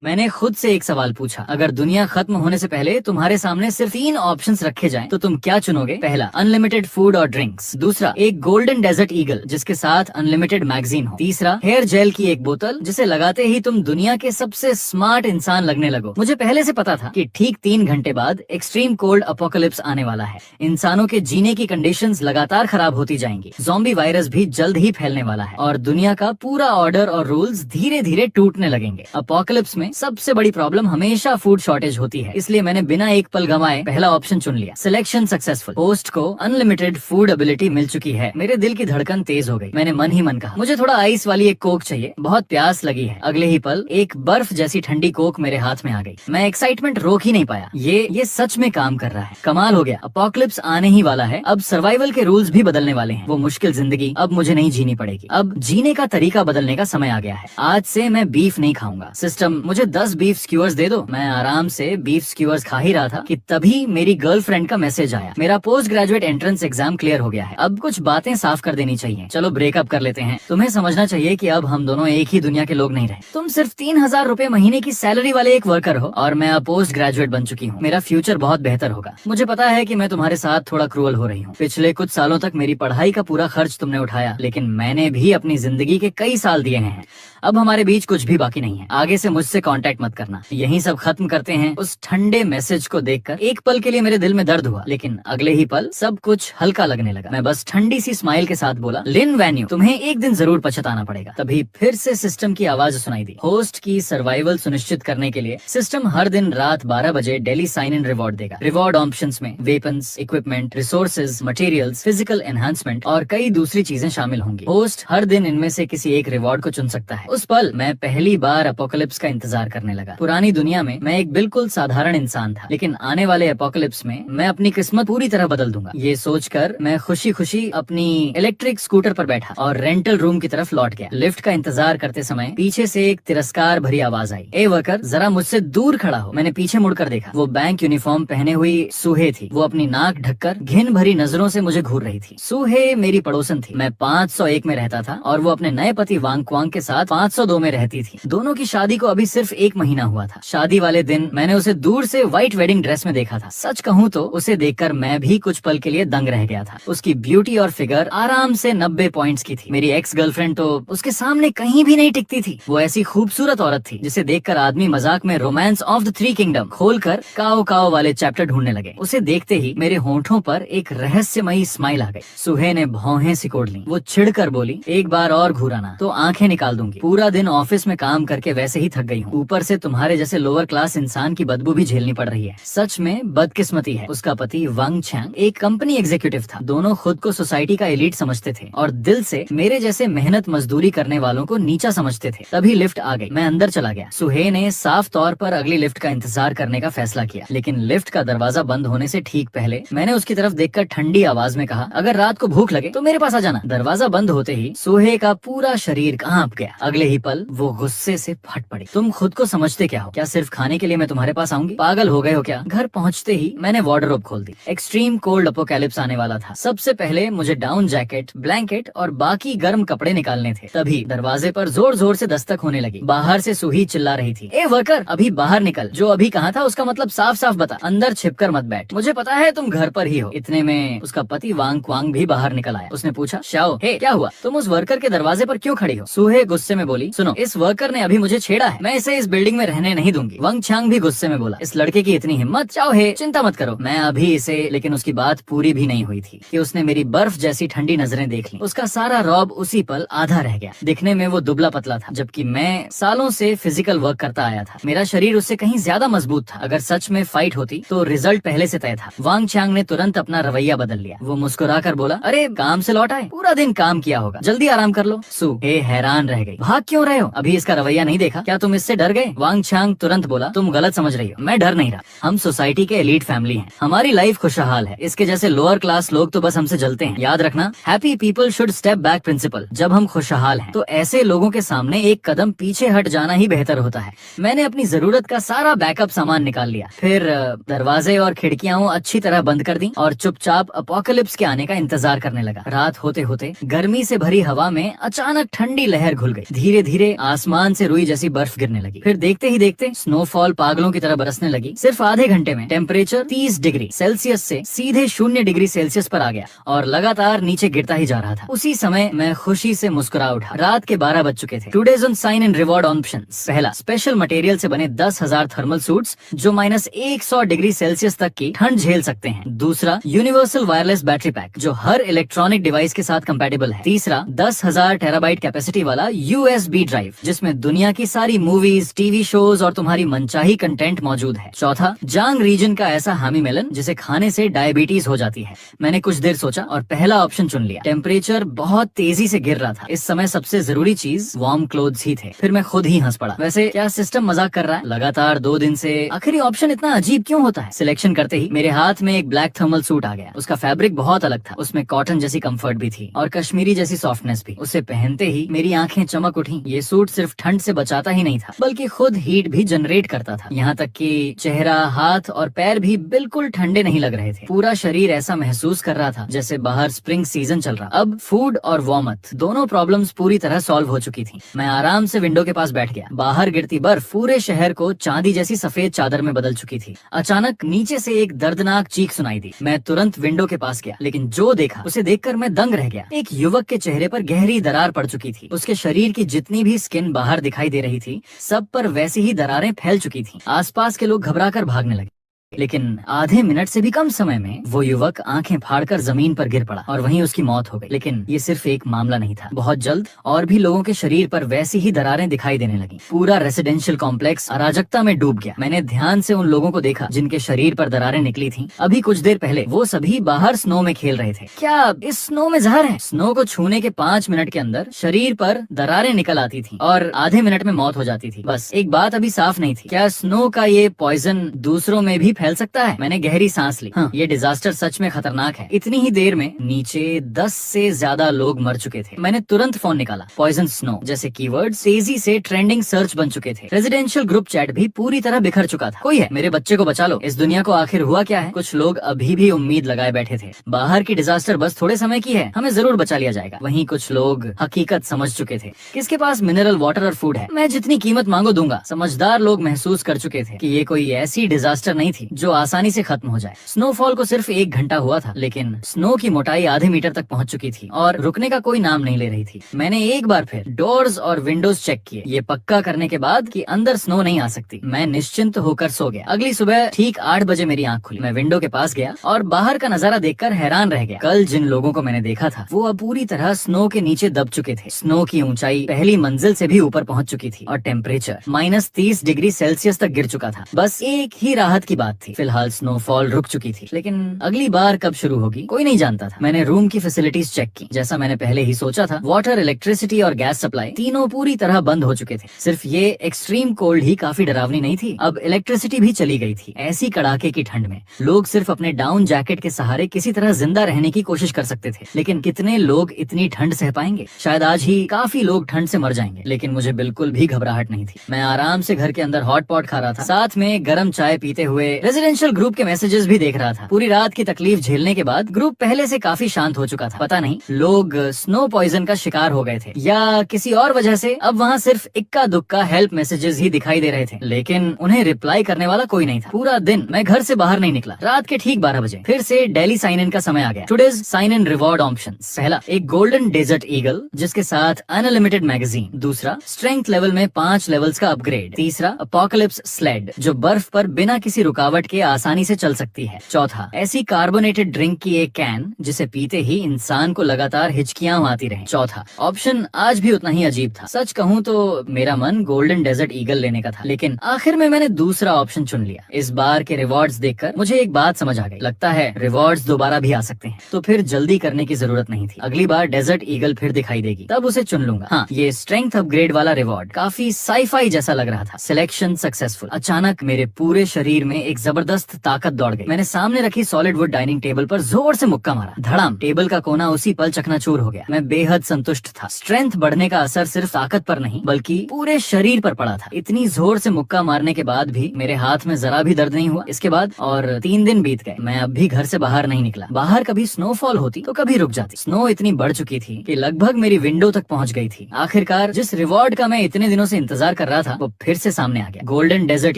मैंने खुद से एक सवाल पूछा, अगर दुनिया खत्म होने से पहले तुम्हारे सामने सिर्फ 3 ऑप्शंस रखे जाएं, तो तुम क्या चुनोगे? पहला, अनलिमिटेड फूड और ड्रिंक्स। दूसरा, एक गोल्डन डेजर्ट ईगल जिसके साथ अनलिमिटेड मैगजीन हो। तीसरा, हेयर जेल की एक बोतल जिसे लगाते ही तुम दुनिया के सबसे स्मार्ट इंसान लगने लगो। मुझे पहले से पता था कि ठीक 3 घंटे बाद एक्सट्रीम कोल्ड अपोकलिप्स आने वाला है। इंसानों के जीने की कंडीशंस लगातार खराब होती जाएंगी, ज़ॉम्बी वायरस भी जल्द ही फैलने वाला है और दुनिया का पूरा ऑर्डर और रूल्स धीरे धीरे टूटने लगेंगे। अपोकलिप्स में सबसे बड़ी प्रॉब्लम हमेशा फूड शॉर्टेज होती है, इसलिए मैंने बिना एक पल गंवाए पहला ऑप्शन चुन लिया। Selection successful. होस्ट को अनलिमिटेड फूड एबिलिटी मिल चुकी है। मेरे दिल की धड़कन तेज हो गई। मैंने मन ही मन कहा, मुझे थोड़ा आइस वाली एक कोक चाहिए, बहुत प्यास लगी है। अगले ही पल एक बर्फ जैसी ठंडी कोक मेरे हाथ में आ गई। मैं एक्साइटमेंट रोक ही नहीं पाया। ये सच में काम कर रहा है। कमाल हो गया। अपोकलिप्स आने ही वाला है। अब सर्वाइवल के रूल्स भी बदलने वाले हैं। वो मुश्किल जिंदगी अब मुझे नहीं जीनी पड़ेगी। अब जीने का तरीका बदलने का समय आ गया है। आज से मैं बीफ नहीं खाऊंगा। सिस्टम, मुझे 10 बीफ स्क्यूअर्स दे दो। मैं आराम से बीफ स्क्यूअर्स खा ही रहा था कि तभी मेरी गर्लफ्रेंड का मैसेज आया। मेरा post graduate entrance exam clear हो गया है। अब कुछ बातें साफ कर देनी चाहिए। चलो ब्रेकअप कर लेते हैं। तुम्हें समझना चाहिए कि अब हम दोनों एक ही दुनिया के लोग नहीं रहे। तुम सिर्फ 3000 रुपए महीने की सैलरी वाले एक वर्कर हो और मैं अब पोस्ट ग्रेजुएट बन चुकी हूँ। मेरा फ्यूचर बहुत बेहतर होगा। मुझे पता है कि मैं तुम्हारे साथ थोड़ा क्रूअल हो रही हूँ। पिछले कुछ सालों तक मेरी पढ़ाई का पूरा खर्च तुमने उठाया, लेकिन मैंने भी अपनी जिंदगी के कई साल दिए हैं। अब हमारे बीच कुछ भी बाकी नहीं है। आगे से मुझसे कांटेक्ट मत करना। यहीं सब खत्म करते हैं। उस ठंडे मैसेज को देखकर एक पल के लिए मेरे दिल में दर्द हुआ, लेकिन अगले ही पल सब कुछ हल्का लगने लगा। मैं बस ठंडी सी स्माइल के साथ बोला, लिन वैन्यू, तुम्हें एक दिन जरूर पछताना पड़ेगा। तभी फिर से सिस्टम की आवाज सुनाई दी। होस्ट की सर्वाइवल सुनिश्चित करने के लिए सिस्टम हर दिन रात 12 बजे डेली साइन इन रिवॉर्ड देगा। रिवॉर्ड ऑप्शंस में weapons, equipment, resources, materials, physical enhancement और कई दूसरी चीजें शामिल होंगी। होस्ट हर दिन इनमें से किसी एक रिवॉर्ड को चुन सकता है। उस पल मैं पहली बार अपोकलिप्स का इंतजार करने लगा। पुरानी दुनिया में मैं एक बिल्कुल साधारण इंसान था, लेकिन आने वाले अपोकलिप्स में मैं अपनी किस्मत पूरी तरह बदल दूंगा। ये सोचकर मैं खुशी खुशी अपनी इलेक्ट्रिक स्कूटर पर बैठा और रेंटल रूम की तरफ लौट गया। लिफ्ट का इंतजार करते समय पीछे से एक तिरस्कार भरी आवाज आई, ए वर्कर, जरा मुझसे दूर खड़ा हो। मैंने पीछे मुड़कर देखा। वो बैंक यूनिफॉर्म पहने हुई सूहे थी। वो अपनी नाक ढककर घिन भरी नजरों से मुझे घूर रही थी। सूहे मेरी पड़ोसन थी। मैं 501 में रहता था और वो अपने नए पति वांग क्वांग के साथ 502 में रहती थी। दोनों की शादी को अभी सिर्फ 1 महीना हुआ था। शादी वाले दिन मैंने उसे दूर से व्हाइट वेडिंग ड्रेस में देखा था। सच कहूँ तो उसे देखकर मैं भी कुछ पल के लिए दंग रह गया था। उसकी ब्यूटी और फिगर आराम से 90 पॉइंट्स की थी। मेरी एक्स गर्लफ्रेंड तो उसके सामने कहीं भी नहीं टिकती थी। वो ऐसी खूबसूरत औरत थी जिसे देखकर आदमी मजाक में रोमांस ऑफ द 3 किंगडम खोलकर काओ काओ वाले चैप्टर ढूंढने लगे। उसे देखते ही मेरे होंठों पर एक रहस्यमयी स्माइल आ गई। सुहे ने भौहें सिकोड़ ली। वो चिढ़कर बोली, एक बार और घूराना तो आंखें निकाल दूंगी। पूरा दिन ऑफिस में काम करके वैसे ही थक गई हूँ, ऊपर से तुम्हारे जैसे लोअर क्लास इंसान की बदबू भी झेलनी पड़ रही है। सच में बदकिस्मती है। उसका पति वांग चैंग एक कंपनी एग्जीक्यूटिव था। दोनों खुद को सोसाइटी का एलीट समझते थे और दिल से मेरे जैसे मेहनत मजदूरी करने वालों को नीचा समझते थे। तभी लिफ्ट आ गई। मैं अंदर चला गया। सुहे ने साफ तौर पर अगली लिफ्ट का इंतजार करने का फैसला किया, लेकिन लिफ्ट का दरवाजा बंद होने से ठीक पहले मैंने उसकी तरफ देखकर ठंडी आवाज में कहा, अगर रात को भूख लगे तो मेरे पास आ जाना। दरवाजा बंद होते ही सुहे का पूरा शरीर कांप गया। अगले ही पल वो गुस्से से फट पड़ी। तुम खुद को समझते क्या हो? क्या सिर्फ खाने के लिए मैं तुम्हारे पास आऊंगी? पागल हो गए हो क्या? घर पहुंचते ही मैंने वार्डरोब खोल दी। एक्सट्रीम कोल्ड अपोकैलिप्स आने वाला था। सबसे पहले मुझे डाउन जैकेट, ब्लैंकेट और बाकी गर्म कपड़े निकालने थे। तभी दरवाजे पर जोर जोर से दस्तक होने लगी। बाहर से सुही चिल्ला रही थी, ए वर्कर, अभी बाहर निकल। जो अभी कहा था उसका मतलब साफ साफ बता। अंदर छिपकर मत बैठ। मुझे पता है तुम घर पर ही हो। इतने में उसका पति वांग क्वांग भी बाहर निकल आया। उसने पूछा, शाओ, हे क्या हुआ? तुम उस वर्कर के दरवाजे पर क्यों खड़ी हो? सुहे गुस्से में बोली, सुनो, इस वर्कर ने अभी मुझे छेड़ा है। मैं इसे इस बिल्डिंग में रहने नहीं दूंगी। वांग चांग भी गुस्से में बोला, इस लड़के की इतनी हिम्मत? चाओ हे, चिंता मत करो, मैं अभी इसे। लेकिन उसकी बात पूरी भी नहीं हुई थी कि उसने मेरी बर्फ जैसी ठंडी नजरें देख ली। उसका सारा रौब उसी पल आधा रह गया। दिखने में वो दुबला पतला था, जबकि मैं सालों से फिजिकल वर्क करता आया था। मेरा शरीर उससे कहीं ज्यादा मजबूत था। अगर सच में फाइट होती तो रिजल्ट पहले से तय था। वांग चांग ने तुरंत अपना रवैया बदल लिया। वो मुस्कुराकर बोला, अरे काम से लौट आए, पूरा दिन काम किया होगा, जल्दी आराम कर लो। सु हे हैरान रह गई, भाग क्यों रहे हो? अभी इसका रवैया नहीं देखा क्या? तुम इससे डर गए? वांग चांग तुरंत बोला, तुम गलत समझ रही हो, मैं डर नहीं रहा। हम सोसाइटी के एलीट फैमिली हैं, हमारी लाइफ खुशहाल है। इसके जैसे लोअर क्लास लोग तो बस हमसे जलते हैं। याद रखना, happy people should step back principle. जब हम खुशहाल हैं तो ऐसे लोगों के सामने एक कदम पीछे हट जाना ही बेहतर होता है। मैंने अपनी जरूरत का सारा बैकअप सामान निकाल लिया, फिर दरवाजे और खिड़कियां अच्छी तरह बंद कर दी और चुपचाप अपोकलिप्स के आने का इंतजार करने लगा। रात होते होते गर्मी से भरी हवा में अचानक ठंडी लहर घुल गई। धीरे धीरे आसमान से रुई जैसी बर्फ गिरने लगी। लगी। फिर देखते ही देखते स्नोफॉल पागलों की तरह बरसने लगी। सिर्फ आधे घंटे में टेम्परेचर 30 डिग्री सेल्सियस से सीधे 0 डिग्री सेल्सियस पर आ गया और लगातार नीचे गिरता ही जा रहा था। उसी समय मैं खुशी से मुस्कुरा उठा। रात के 12 बज चुके थे। Today's on sign and reward options. पहला, स्पेशल मटेरियल से बने 10,000 थर्मल सूट्स जो -100 डिग्री सेल्सियस तक की ठंड झेल सकते हैं। दूसरा, यूनिवर्सल वायरलेस बैटरी पैक जो हर इलेक्ट्रॉनिक डिवाइस के साथ कंपैटिबल है। तीसरा, 10,000 टेराबाइट कैपेसिटी वाला USB ड्राइव जिसमें दुनिया की सारी मूवीज, टीवी शोज और तुम्हारी मनचाही कंटेंट मौजूद है। चौथा, जांग रीजन का ऐसा हामी मेलन जिसे खाने से डायबिटीज हो जाती है। मैंने कुछ देर सोचा और पहला ऑप्शन चुन लिया। टेम्परेचर बहुत तेजी से गिर रहा था। इस समय सबसे जरूरी चीज वार्म क्लोथ्स ही थे। फिर मैं खुद ही हंस पड़ा। वैसे क्या सिस्टम मजाक कर रहा है? लगातार 2 दिन से आखिरी ऑप्शन इतना अजीब क्यों होता है? सिलेक्शन करते ही मेरे हाथ में एक ब्लैक थर्मल सूट आ गया। उसका फैब्रिक बहुत अलग था। उसमें कॉटन जैसी कंफर्ट भी थी और कश्मीरी जैसी सॉफ्टनेस भी। उसे पहनते ही मेरी आंखें चमक उठी। ये सूट सिर्फ ठंड से बचाता ही नहीं था बल्कि खुद हीट भी जनरेट करता था। यहाँ तक कि चेहरा, हाथ और पैर भी बिल्कुल ठंडे नहीं लग रहे थे। पूरा शरीर ऐसा महसूस कर रहा था जैसे बाहर स्प्रिंग सीजन चल रहा। अब फूड और वार्मथ दोनों प्रॉब्लम्स पूरी तरह सॉल्व हो चुकी थी। मैं आराम से विंडो के पास बैठ गया। बाहर गिरती बर्फ पूरे शहर को चांदी जैसी सफेद चादर में बदल चुकी थी। अचानक नीचे से एक दर्दनाक चीख सुनाई दी। मैं तुरंत विंडो के पास गया, लेकिन जो देखा उसे देखकर मैं दंग रह गया। एक युवक के चेहरे पर गहरी दरार पड़ चुकी थी। उसके शरीर की जितनी भी स्किन बाहर दिखाई दे रही थी सब पर वैसी ही दरारें फैल चुकी थी। आसपास के लोग घबराकर भागने लगे। लेकिन आधे मिनट से भी कम समय में वो युवक आंखें फाड़कर जमीन पर गिर पड़ा और वहीं उसकी मौत हो गई। लेकिन ये सिर्फ एक मामला नहीं था। बहुत जल्द और भी लोगों के शरीर पर वैसी ही दरारें दिखाई देने लगी। पूरा रेसिडेंशियल कॉम्प्लेक्स अराजकता में डूब गया। मैंने ध्यान से उन लोगों को देखा जिनके शरीर पर दरारें निकली थीं। अभी कुछ देर पहले वो सभी बाहर स्नो में खेल रहे थे। क्या इस स्नो में जहर है? स्नो को छूने के 5 मिनट के अंदर शरीर पर दरारें निकल आती थी और आधे मिनट में मौत हो जाती थी। बस एक बात अभी साफ नहीं थी, क्या स्नो का ये पॉइजन दूसरों में भी फैल सकता है? मैंने गहरी सांस ली। हाँ, ये डिजास्टर सच में खतरनाक है। इतनी ही देर में नीचे 10 से ज्यादा लोग मर चुके थे। मैंने तुरंत फोन निकाला। पॉइजन स्नो जैसे कीवर्ड तेजी से ट्रेंडिंग सर्च बन चुके थे। रेजिडेंशियल ग्रुप चैट भी पूरी तरह बिखर चुका था। कोई है, मेरे बच्चे को बचा लो। इस दुनिया को आखिर हुआ क्या है? कुछ लोग अभी भी उम्मीद लगाए बैठे थे। बाहर की डिजास्टर बस थोड़े समय की है, हमें जरूर बचा लिया जाएगा। वहीं कुछ लोग हकीकत समझ चुके थे। किसके पास मिनरल वाटर और फूड है, मैं जितनी कीमत मांगो दूंगा। समझदार लोग महसूस कर चुके थे कि ये कोई ऐसी डिजास्टर नहीं थी जो आसानी से खत्म हो जाए। स्नोफॉल को सिर्फ 1 घंटा हुआ था, लेकिन स्नो की मोटाई आधे मीटर तक पहुंच चुकी थी और रुकने का कोई नाम नहीं ले रही थी। मैंने एक बार फिर डोर्स और विंडोज चेक किए, ये पक्का करने के बाद कि अंदर स्नो नहीं आ सकती। मैं निश्चिंत होकर सो गया। अगली सुबह ठीक 8 बजे मेरी आंख खुली। मैं विंडो के पास गया और बाहर का नजारा देखकर हैरान रह गया। कल जिन लोगों को मैंने देखा था वो अब पूरी तरह स्नो के नीचे दब चुके थे। स्नो की ऊंचाई पहली मंजिल से भी ऊपर पहुंच चुकी थी और टेम्परेचर -30 डिग्री सेल्सियस तक गिर चुका था। बस एक ही राहत की बात थी, फिलहाल स्नोफॉल रुक चुकी थी। लेकिन अगली बार कब शुरू होगी कोई नहीं जानता था। मैंने रूम की फैसिलिटीज चेक की। जैसा मैंने पहले ही सोचा था, वाटर, इलेक्ट्रिसिटी और गैस सप्लाई तीनों पूरी तरह बंद हो चुके थे। सिर्फ ये एक्सट्रीम कोल्ड ही काफी डरावनी नहीं थी, अब इलेक्ट्रिसिटी भी चली गई थी। ऐसी कड़ाके की ठंड में लोग सिर्फ अपने डाउन जैकेट के सहारे किसी तरह जिंदा रहने की कोशिश कर सकते थे। लेकिन कितने लोग इतनी ठंड सह पाएंगे? शायद आज ही काफी लोग ठंड से मर जाएंगे। लेकिन मुझे बिल्कुल भी घबराहट नहीं थी। मैं आराम से घर के अंदर हॉट पॉट खा रहा था, साथ में गर्म चाय पीते हुए रेजिडेंशियल ग्रुप के मैसेजेस भी देख रहा था। पूरी रात की तकलीफ झेलने के बाद ग्रुप पहले से काफी शांत हो चुका था। पता नहीं लोग स्नो पॉइजन का शिकार हो गए थे या किसी और वजह से अब वहाँ सिर्फ इक्का दुक्का हेल्प मैसेजेस ही दिखाई दे रहे थे, लेकिन उन्हें रिप्लाई करने वाला कोई नहीं था। पूरा दिन मैं घर से बाहर नहीं निकला। रात के ठीक 12 बजे फिर से डेली साइन इन का समय आ गया। Today's sign in reward options. पहला, एक गोल्डन डेजर्ट ईगल जिसके साथ अनलिमिटेड मैगजीन। दूसरा, स्ट्रेंथ लेवल में 5 लेवल्स का अपग्रेड। तीसरा, अपोकलिप्स स्लेड जो बर्फ पर बिना किसी रुकावट के आसानी से चल सकती है। चौथा, ऐसी कार्बोनेटेड ड्रिंक की एक कैन जिसे पीते ही इंसान को लगातार हिचकियां आती रहे। चौथा ऑप्शन आज भी उतना ही अजीब था। सच कहूँ तो मेरा मन गोल्डन डेजर्ट ईगल लेने का था, लेकिन आखिर में मैंने दूसरा ऑप्शन चुन लिया। इस बार के रिवॉर्ड्स देखकर मुझे एक बात समझ आ गई, लगता है रिवॉर्ड्स दोबारा भी आ सकते हैं। तो फिर जल्दी करने की जरूरत नहीं थी। अगली बार डेजर्ट ईगल फिर दिखाई देगी तब उसे चुन लूंगा। हाँ, ये स्ट्रेंथ अपग्रेड वाला रिवॉर्ड काफी साईफाई जैसा लग रहा था। Selection successful. अचानक मेरे पूरे शरीर में एक जबरदस्त ताकत दौड़ गई। मैंने सामने रखी सॉलिड वुड डाइनिंग टेबल पर जोर से मुक्का मारा। धड़ाम, टेबल का कोना उसी पल चकनाचूर हो गया। मैं बेहद संतुष्ट था। स्ट्रेंथ बढ़ने का असर सिर्फ ताकत पर नहीं बल्कि पूरे शरीर पर पड़ा था। इतनी जोर से मुक्का मारने के बाद भी मेरे हाथ में जरा भी दर्द नहीं हुआ। इसके बाद और 3 दिन बीत गए। मैं अब भी घर से बाहर नहीं निकला। बाहर कभी स्नोफॉल होती तो कभी रुक जाती। स्नो इतनी बढ़ चुकी थी कि लगभग मेरी विंडो तक पहुंच गई थी। आखिरकार जिस रिवॉर्ड का मैं इतने दिनों से इंतजार कर रहा था वो फिर से सामने आ गया, गोल्डन डेजर्ट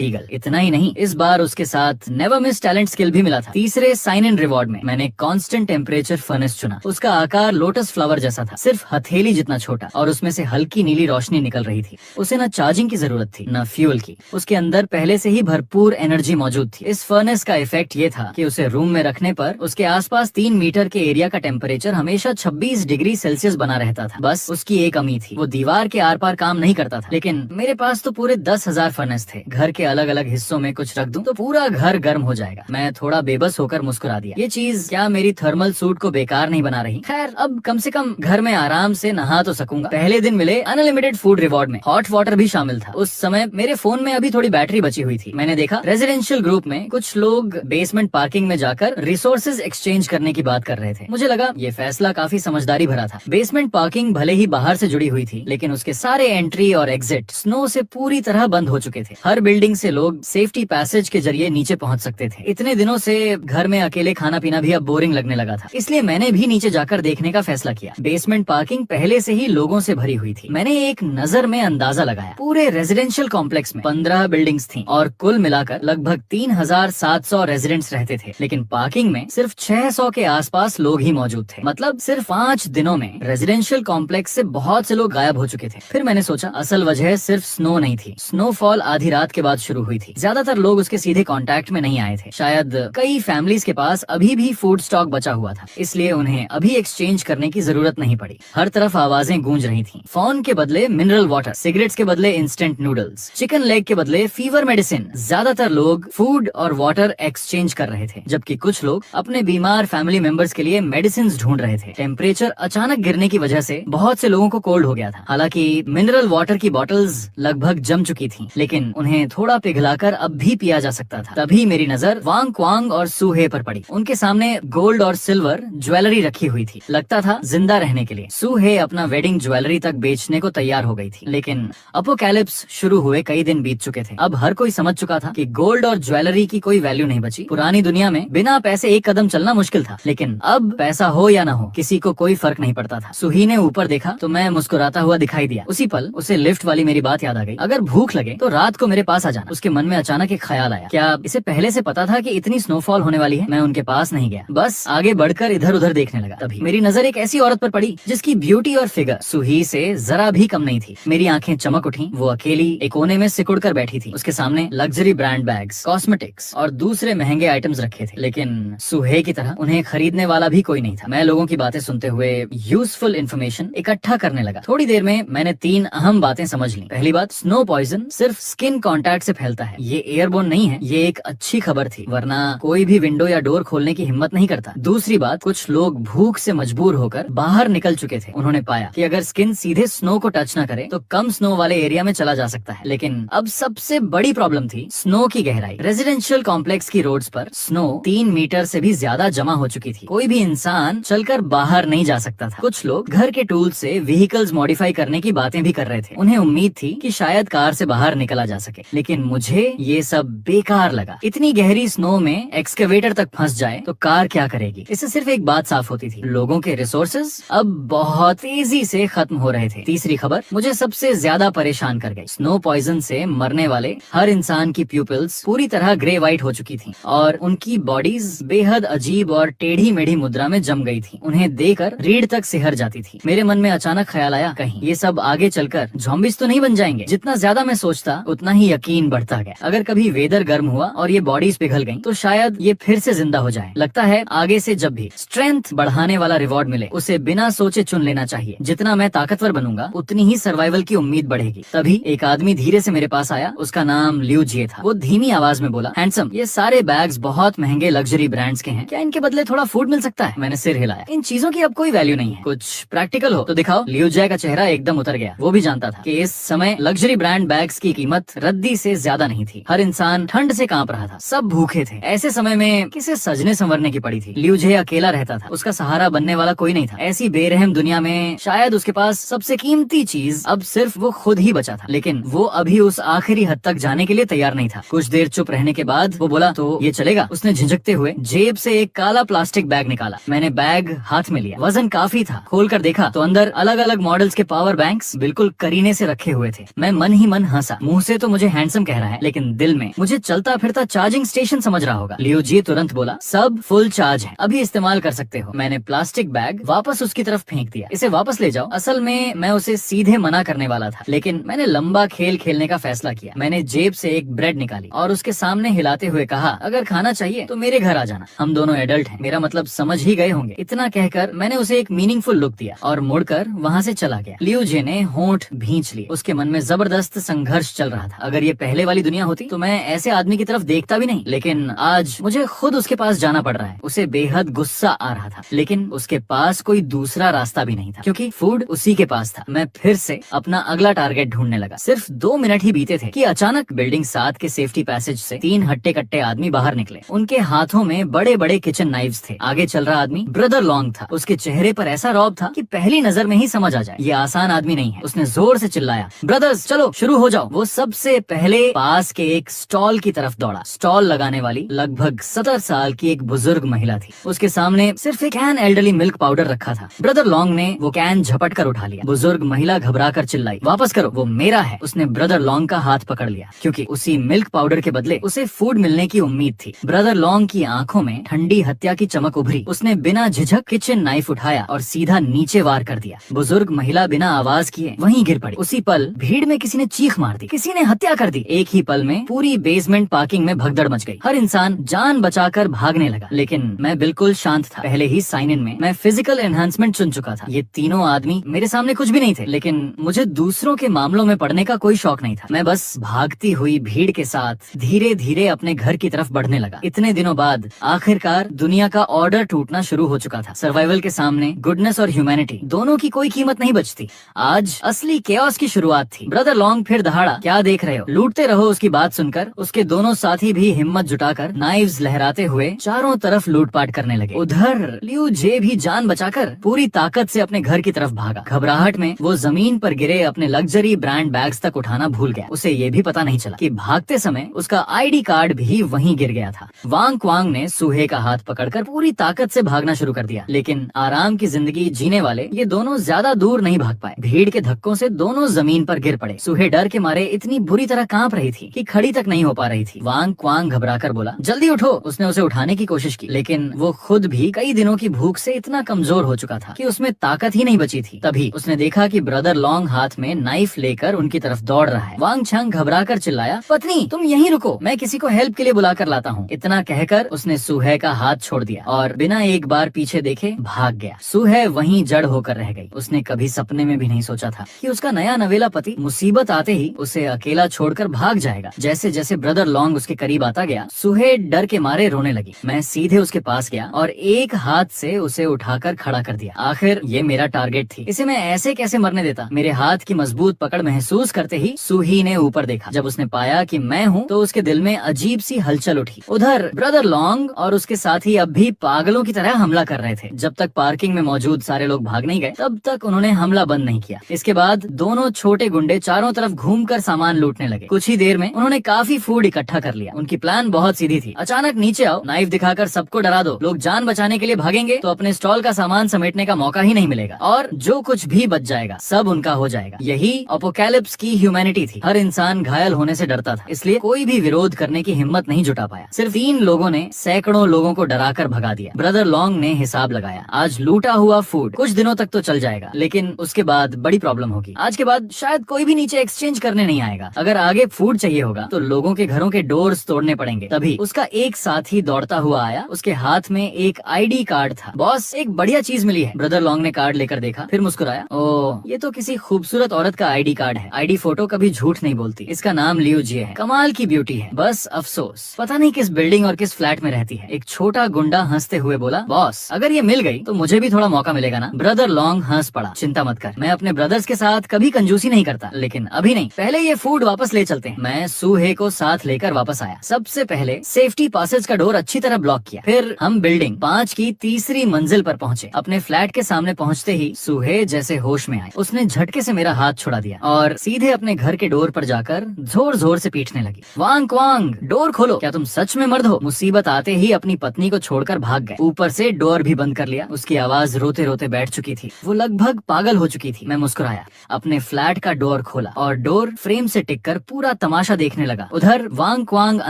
ईगल। इतना ही नहीं, इस बार उसके साथ नेवर मिस टैलेंट स्किल भी मिला था। तीसरे साइन इन रिवॉर्ड में मैंने कांस्टेंट टेम्परेचर फर्नेस चुना। उसका आकार लोटस फ्लावर जैसा था, सिर्फ हथेली जितना छोटा, और उसमें से हल्की नीली रोशनी निकल रही थी। उसे न चार्जिंग की जरूरत थी न फ्यूल की। उसके अंदर पहले से ही भरपूर एनर्जी मौजूद थी। इस फर्नेस का इफेक्ट ये था कि उसे रूम में रखने पर उसके आसपास 3 मीटर के एरिया का टेम्परेचर हमेशा 26 डिग्री सेल्सियस बना रहता था। बस उसकी एक कमी थी, वो दीवार के आर पार काम नहीं करता था। लेकिन मेरे पास तो पूरे 10,000 फर्नेस थे। घर के अलग अलग हिस्सों में कुछ रख दूं तो पूरा घर गर्म हो जाएगा। मैं थोड़ा बेबस होकर मुस्कुरा दिया। ये चीज क्या मेरी थर्मल सूट को बेकार नहीं बना रही? खैर, अब कम से कम घर में आराम से नहा तो सकूंगा। पहले दिन मिले अनलिमिटेड फूड रिवॉर्ड में हॉट वाटर भी शामिल था। उस समय मेरे फोन में अभी थोड़ी बैटरी बची हुई थी। मैंने देखा रेजिडेंशियल ग्रुप में कुछ लोग बेसमेंट पार्किंग में जाकर रिसोर्सेज एक्सचेंज करने की बात कर रहे थे। मुझे लगा ये फैसला काफी समझदारी भरा था। बेसमेंट पार्किंग भले ही बाहर से जुड़ी हुई थी, लेकिन उसके सारे एंट्री और एग्जिट स्नो से पूरी तरह बंद हो चुके थे। हर बिल्डिंग से लोग सेफ्टी पैसेज के जरिए नीचे पहुंच सकते थे। इतने दिनों से घर में अकेले खाना पीना भी अब बोरिंग लगने लगा था, इसलिए मैंने भी नीचे जाकर देखने का फैसला किया। बेसमेंट पार्किंग पहले से ही लोगों से भरी हुई थी। मैंने एक नजर में अंदाजा लगाया। पूरे रेजिडेंशियल कॉम्प्लेक्स में 15 बिल्डिंग्स थी और कुल मिलाकर लगभग 3,700 रेजिडेंट्स रहते थे। लेकिन पार्किंग में सिर्फ 600 के आसपास लोग ही मौजूद थे। मतलब सिर्फ 5 दिनों में रेजिडेंशियल कॉम्प्लेक्स से बहुत से लोग गायब हो चुके थे। फिर मैंने सोचा असल वजह सिर्फ स्नो नहीं थी। स्नोफॉल आधी रात के बाद शुरू हुई थी। ज्यादातर लोग उसके सीधे कांटेक्ट में नहीं आए थे। शायद कई फैमिलीज के पास अभी भी फूड स्टॉक बचा हुआ था, इसलिए उन्हें अभी एक्सचेंज करने की जरूरत नहीं पड़ी। हर तरफ आवाजें गूंज रही थी। फोन के बदले मिनरल वाटर, सिगरेट्स के बदले इंस्टेंट नूडल्स, चिकन लेग के बदले फीवर मेडिसिन। ज्यादातर लोग फूड और वाटर एक्सचेंज कर रहे थे, जबकि कुछ लोग अपने बीमार फैमिली मेंबर्स के लिए मेडिसिन ढूंढ रहे थे। टेम्परेचर अचानक गिरने की वजह से बहुत से लोगों को कोल्ड हो गया था। हालांकि मिनरल वाटर की बॉटल्स लगभग जम चुकी थी, लेकिन उन्हें थोड़ा पिघलाकर अब भी पिया जा सकता था। तभी मेरी नजर वांग क्वांग और सूहे पर पड़ी। उनके सामने गोल्ड और सिल्वर ज्वेलरी रखी हुई थी, लगता था जिंदा रहने के लिए। सूहे अपना वेडिंग ज्वेलरी तक बेचने को तैयार हो गई थी। लेकिन अपोकैलिप्स शुरू हुए कई दिन बीत चुके थे। अब हर कोई समझ चुका था कि गोल्ड और ज्वेलरी की कोई वैल्यू नहीं बची। पुरानी दुनिया में बिना पैसे एक कदम चलना मुश्किल था, लेकिन अब पैसा हो या ना हो किसी को कोई फर्क नहीं पड़ता था। सूही ने ऊपर देखा तो मैं मुस्कुराता हुआ दिखाई दिया। उसी पल उसे लिफ्ट वाली मेरी बात याद आ गई। अगर भूख लगे तो रात को मेरे पास आ जाना। उसके मन में अचानक एक ख्याल आया, क्या इसे पहले से पता था कि इतनी स्नोफॉल होने वाली है? मैं उनके पास नहीं गया, बस आगे बढ़कर इधर उधर देखने लगा। तभी मेरी नजर एक ऐसी औरत पर पड़ी जिसकी ब्यूटी और फिगर सूही से जरा भी कम नहीं थी। मेरी आंखें चमक उठी। वो अकेली एक कोने में सिकुड़ कर बैठी थी। उसके सामने लग्जरी ब्रांड बैग्स, कॉस्मेटिक्स और दूसरे महंगे आइटम्स रखे थे, लेकिन सूहे की तरह उन्हें खरीदने वाला भी कोई नहीं था। मैं लोगों की बातें सुनते हुए यूजफुल इन्फॉर्मेशन इकट्ठा करने लगा। थोड़ी देर में मैंने 3 अहम बातें समझ ली। पहली बात, स्नो पॉइजन सिर्फ स्किन कांटेक्ट से फैलता है। ये एयरबोर्न नहीं है। ये एक अच्छी खबर थी, वरना कोई भी विंडो या डोर खोलने की हिम्मत नहीं करता। दूसरी बात, कुछ लोग भूख से मजबूर होकर बाहर निकल चुके थे। उन्होंने पाया कि अगर स्किन सीधे स्नो को टच न करे तो कम स्नो वाले एरिया में चला जा सकता है। लेकिन अब सबसे बड़ी प्रॉब्लम थी स्नो की गहराई। रेजिडेंशियल कॉम्प्लेक्स की रोड्स पर स्नो 3 मीटर से भी ज्यादा जमा हो चुकी थी। कोई भी इंसान चलकर बाहर नहीं जा सकता था। कुछ लोग घर के टूल से व्हीकल्स मॉडिफाई करने की बातें भी कर रहे थे। उन्हें उम्मीद थी कि शायद कार से बाहर निकला जा सके, लेकिन मुझे ये सब बेकार लगा। इतनी गहरी स्नो में एक्सकेवेटर तक फंस जाए तो कार क्या करेगी? इससे सिर्फ एक बात साफ होती थी, लोगों के रिसोर्सेज अब बहुत तेजी से खत्म हो रहे थे। तीसरी खबर मुझे सबसे ज्यादा परेशान कर गई। स्नो पॉइजन से मरने वाले हर इंसान की प्यूपिल्स पूरी तरह ग्रे व्हाइट हो चुकी थी और उनकी बॉडीज बेहद अजीब और टेढ़ी मेढ़ी मुद्रा में जम गई थी। उन्हें देखकर रीढ़ तक सिहर जाती थी। मेरे मन में अचानक ख्याल आया, कहीं ये सब आगे चलकर ज़ॉम्बीज तो नहीं बन जाएंगे? जितना ज्यादा मैं सोचता उतना ही यकीन बढ़ता गया। अगर कभी वेदर गर्म हुआ और ये बॉडीज पिघल गईं, तो शायद ये फिर से जिंदा हो जाए। लगता है आगे से जब भी स्ट्रेंथ बढ़ाने वाला रिवॉर्ड मिले उसे बिना सोचे चुन लेना चाहिए। जितना मैं ताकतवर बनूंगा उतनी ही सर्वाइवल की उम्मीद बढ़ेगी। तभी एक आदमी धीरे से मेरे पास आया। उसका नाम लियू जिए था। वो धीमी आवाज में बोला, हैंडसम, ये सारे बैग्स बहुत महंगे लग्जरी ब्रांड्स के हैं, क्या इनके बदले थोड़ा फूड मिल सकता है? मैंने सिर हिलाया। इन चीजों की अब कोई वैल्यू नहीं है, कुछ प्रैक्टिकल हो तो दिखाओ। लियू जिए का चेहरा एकदम उतर गया। वो भी जानता था कि इस समय लग्जरी ब्रांड बैग्स की कीमत रद्दी से ज्यादा नहीं थी। हर इंसान ठंड से कांप रहा था। सब भूखे थे। ऐसे समय में किसे सजने संवरने की पड़ी थी। लियू जे अकेला रहता था, उसका सहारा बनने वाला कोई नहीं था। ऐसी बेरहम दुनिया में शायद उसके पास सबसे कीमती चीज अब सिर्फ वो खुद ही बचा था, लेकिन वो अभी उस आखिरी हद तक जाने के लिए तैयार नहीं था। कुछ देर चुप रहने के बाद वो बोला, तो ये चलेगा? उसने झिझकते हुए जेब से एक काला प्लास्टिक बैग निकाला। मैंने बैग हाथ में लिया। वजन काफी था। खोल कर देखा तो अंदर अलग अलग मॉडल्स के पावर बैंक्स बिल्कुल करीने से रखे हुए थे। मैं मन ही मन हंसा। मुंह से तो मुझे हैंडसम कह रहा है, लेकिन दिल में मुझे चलता फिरता चार्जिंग स्टेशन समझ रहा होगा। लियो जी तुरंत बोला, सब फुल चार्ज है, अभी इस्तेमाल कर सकते हो। मैंने प्लास्टिक बैग वापस उसकी तरफ फेंक दिया। इसे वापस ले जाओ। असल में मैं उसे सीधे मना करने वाला था, लेकिन मैंने लंबा खेल खेलने का फैसला किया। मैंने जेब से एक ब्रेड निकाली और उसके सामने हिलाते हुए कहा, अगर खाना चाहिए तो मेरे घर आ जाना, हम दोनों एडल्ट हैं। मेरा मतलब समझ ही गए होंगे। इतना कहकर मैंने उसे एक मीनिंगफुल लुक दिया और मुड़कर वहाँ से चला गया। लियो जे ने होंठ भींच लिए। उसके मन में जबरदस्त संघर्ष चल रहा था। अगर ये पहले वाली दुनिया होती तो मैं ऐसे आदमी की तरफ देखता भी नहीं, लेकिन आज मुझे खुद उसके पास जाना पड़ रहा है। उसे बेहद गुस्सा आ रहा था, लेकिन उसके पास कोई दूसरा रास्ता भी नहीं था, क्योंकि फूड उसी के पास था। मैं फिर से अपना अगला टारगेट ढूंढने लगा। सिर्फ 2 मिनट ही बीते थे कि अचानक बिल्डिंग 7 के सेफ्टी पैसेज से 3 हट्टे कट्टे आदमी बाहर निकले। उनके हाथों में बड़े बड़े किचन नाइव्स थे। आगे चल रहा आदमी ब्रदर लॉन्ग था। उसके चेहरे पर ऐसा रौब था कि पहली नजर में ही समझ आ जाए ये आसान आदमी नहीं है। उसने जोर से चिल्लाया, ब्रदर्स चलो शुरू हो जाओ। वो सबसे पहले पास के एक स्टॉल की तरफ दौड़ा। स्टॉल लगाने वाली लगभग 70 साल की एक बुजुर्ग महिला थी। उसके सामने सिर्फ एक कैन एल्डरली मिल्क पाउडर रखा था। ब्रदर लॉन्ग ने वो कैन झपट कर उठा लिया। बुजुर्ग महिला घबरा कर चिल्लाई, वापस करो, वो मेरा है। उसने ब्रदर लॉन्ग का हाथ पकड़ लिया, क्योंकि उसी मिल्क पाउडर के बदले उसे फूड मिलने की उम्मीद थी। ब्रदर लॉन्ग की आंखों में ठंडी हत्या की चमक उभरी। उसने बिना झिझक किचन नाइफ उठाया और सीधा नीचे वार कर दिया। बुजुर्ग महिला बिना आवाज किए वहीं गिर पड़ी। उसी पल भीड़ में किसी ने चीख मार दी, किसी ने हत्या कर दी। एक ही पल में पूरी बेसमेंट पार्किंग में भगदड़ मच गई। हर इंसान जान बचाकर भागने लगा, लेकिन मैं बिल्कुल शांत था। पहले ही साइन इन में मैं फिजिकल एनहांसमेंट चुन चुका था। ये तीनों आदमी मेरे सामने कुछ भी नहीं थे, लेकिन मुझे दूसरों के मामलों में पड़ने का कोई शौक नहीं था। मैं बस भागती हुई भीड़ के साथ धीरे धीरे अपने घर की तरफ बढ़ने लगा। इतने दिनों बाद आखिरकार दुनिया का ऑर्डर टूटना शुरू हो चुका था। सर्वाइवल के सामने गुडनेस और ह्यूमैनिटी दोनों की कोई कीमत नहीं बचती। आज असली केओस की शुरुआत थी। ब्रदर लॉन्ग फिर दहाड़ा, क्या देख रहे हो, लूटते रहो। उसकी बात सुनकर उसके दोनों साथी भी हिम्मत जुटाकर नाइव्स लहराते हुए चारों तरफ लूटपाट करने लगे। उधर लियू जे भी जान बचाकर पूरी ताकत से अपने घर की तरफ भागा। घबराहट में वो जमीन पर गिरे अपने लग्जरी ब्रांड बैग्स तक उठाना भूल गया। उसे ये भी पता नहीं चला कि भागते समय उसका आईडी कार्ड भी वहीं गिर गया था। वांग क्वांग ने सूहे का हाथ पकड़कर पूरी ताकत से भागना शुरू कर दिया, लेकिन आराम की जिंदगी जीने वाले ये दोनों ज्यादा दूर नहीं भाग पाए। भीड़ के धक्कों से दोनों जमीन पर गिर पड़े। सूहे डर के मारे इतनी बुरी तरह कांप रही थी कि खड़ी तक नहीं हो पा रही थी। वांग क्वांग घबराकर बोला, जल्दी उठो। उसने उसे उठाने की कोशिश की, लेकिन वो खुद भी कई दिनों की भूख से इतना कमजोर हो चुका था कि उसमें ताकत ही नहीं बची थी। तभी उसने देखा कि ब्रदर लॉन्ग हाथ में नाइफ लेकर उनकी तरफ दौड़ रहा है। वांग छंग घबराकर चिल्लाया, पत्नी तुम यहीं रुको, मैं किसी को हेल्प के लिए बुलाकर लाता हूँ। इतना कहकर उसने सूहे का हाथ छोड़ दिया और बिना एक बार पीछे देखे भाग गया। सूहे वहीं जड़ होकर रह गई। उसने कभी सपने में भी नहीं सोचा था कि उसका नया नवेला पति मुसीबत आते ही उसे अकेला छोड़कर भाग जाएगा। जैसे जैसे ब्रदर लॉन्ग उसके करीब आता गया, सूहे डर के मारे रोने लगी। मैं सीधे उसके पास गया और एक हाथ से उसे उठाकर खड़ा कर दिया। आखिर ये मेरा टारगेट थी, इसे मैं ऐसे कैसे मरने देता। मेरे हाथ की मजबूत पकड़ महसूस करते ही सूही ने ऊपर देखा। जब उसने पाया कि मैं हूँ तो उसके दिल में अजीब सी हलचल उठी। उधर ब्रदर लॉन्ग और उसके साथी अब भी पागलों की तरह हमला कर रहे थे। जब तक पार्किंग में मौजूद सारे लोग भाग नहीं गए, तब तक उन्होंने हमला बंद नहीं किया। इसके बाद दोनों छोटे गुंडे चारों तरफ घूमकर सामान लूटने लगे। कुछ ही देर में उन्होंने काफी फूड इकट्ठा कर लिया। उनकी प्लान बहुत सीधी थी, अचानक नीचे आओ, नाइफ दिखाकर सबको डरा दो। लोग जान बचाने के लिए भागेंगे तो अपने स्टॉल का सामान समेटने का मौका ही नहीं मिलेगा, और जो कुछ भी बच जाएगा सब उनका हो जाएगा। यही अपोकैलिप्स की ह्यूमैनिटी थी। हर इंसान घायल होने से डरता था, इसलिए कोई भी विरोध करने की हिम्मत नहीं जुटा पाया। सिर्फ 3 लोगों ने सैकड़ों लोगों को डराकर भगा दिया। ब्रदर लॉन्ग ने हिसाब लगाया, आज लूटा हुआ फूड कुछ दिनों तक तो चल जाएगा, लेकिन उसके बाद बड़ी प्रॉब्लम होगी। आज के बाद शायद कोई भी नीचे एक्सचेंज करने नहीं आएगा। अगर आगे फूड चाहिए होगा तो लोगों के घरों के डोर्स तोड़ने पड़ेंगे। तभी उसका एक साथी दौड़ता हुआ आया। उसके हाथ में एक आईडी कार्ड था। बॉस, एक बढ़िया चीज मिली है। ब्रदर लॉन्ग ने कार्ड लेकर देखा, फिर मुस्कुराया, ओह ये तो किसी खूबसूरत औरत का आईडी कार्ड है। आईडी फोटो कभी झूठ नहीं बोलती। इसका नाम लियू जे है। कमाल की ब्यूटी है, बस अफसोस पता नहीं किस बिल्डिंग और किस फ्लैट में रहती है। एक छोटा गुंडा हंसते हुए बोला, बॉस अगर ये मिल गई तो मुझे भी थोड़ा मौका मिलेगा ना। ब्रदर लॉन्ग हंस पड़ा, चिंता मत कर, मैं अपने ब्रदर्स के साथ कभी कंजूसी नहीं करता, लेकिन अभी नहीं, पहले ये फूड वापस ले चलते हैं। मैं सूहे को साथ लेकर वापस आया। सबसे पहले सेफ्टी पासेज का डोर अच्छी तरह ब्लॉक किया। फिर हम बिल्डिंग 5 की तीसरी मंजिल पर पहुंचे। अपने फ्लैट के सामने पहुंचते ही सुहेज जैसे होश में आए। उसने झटके से मेरा हाथ छुड़ा दिया और सीधे अपने घर के डोर पर जाकर जोर जोर से पीटने लगी। वांग क्वांग, डोर खोलो, क्या तुम सच में मर्द हो? मुसीबत आते ही अपनी पत्नी को छोड़कर भाग गए। ऊपर से डोर भी बंद कर लिया। उसकी आवाज रोते रोते बैठ चुकी थी। वो लगभग पागल हो चुकी थी। मैं मुस्कुराया, अपने फ्लैट का डोर खोला और डोर फ्रेम से टिककर पूरा तमाशा देखने लगा। उधर वांग क्वांग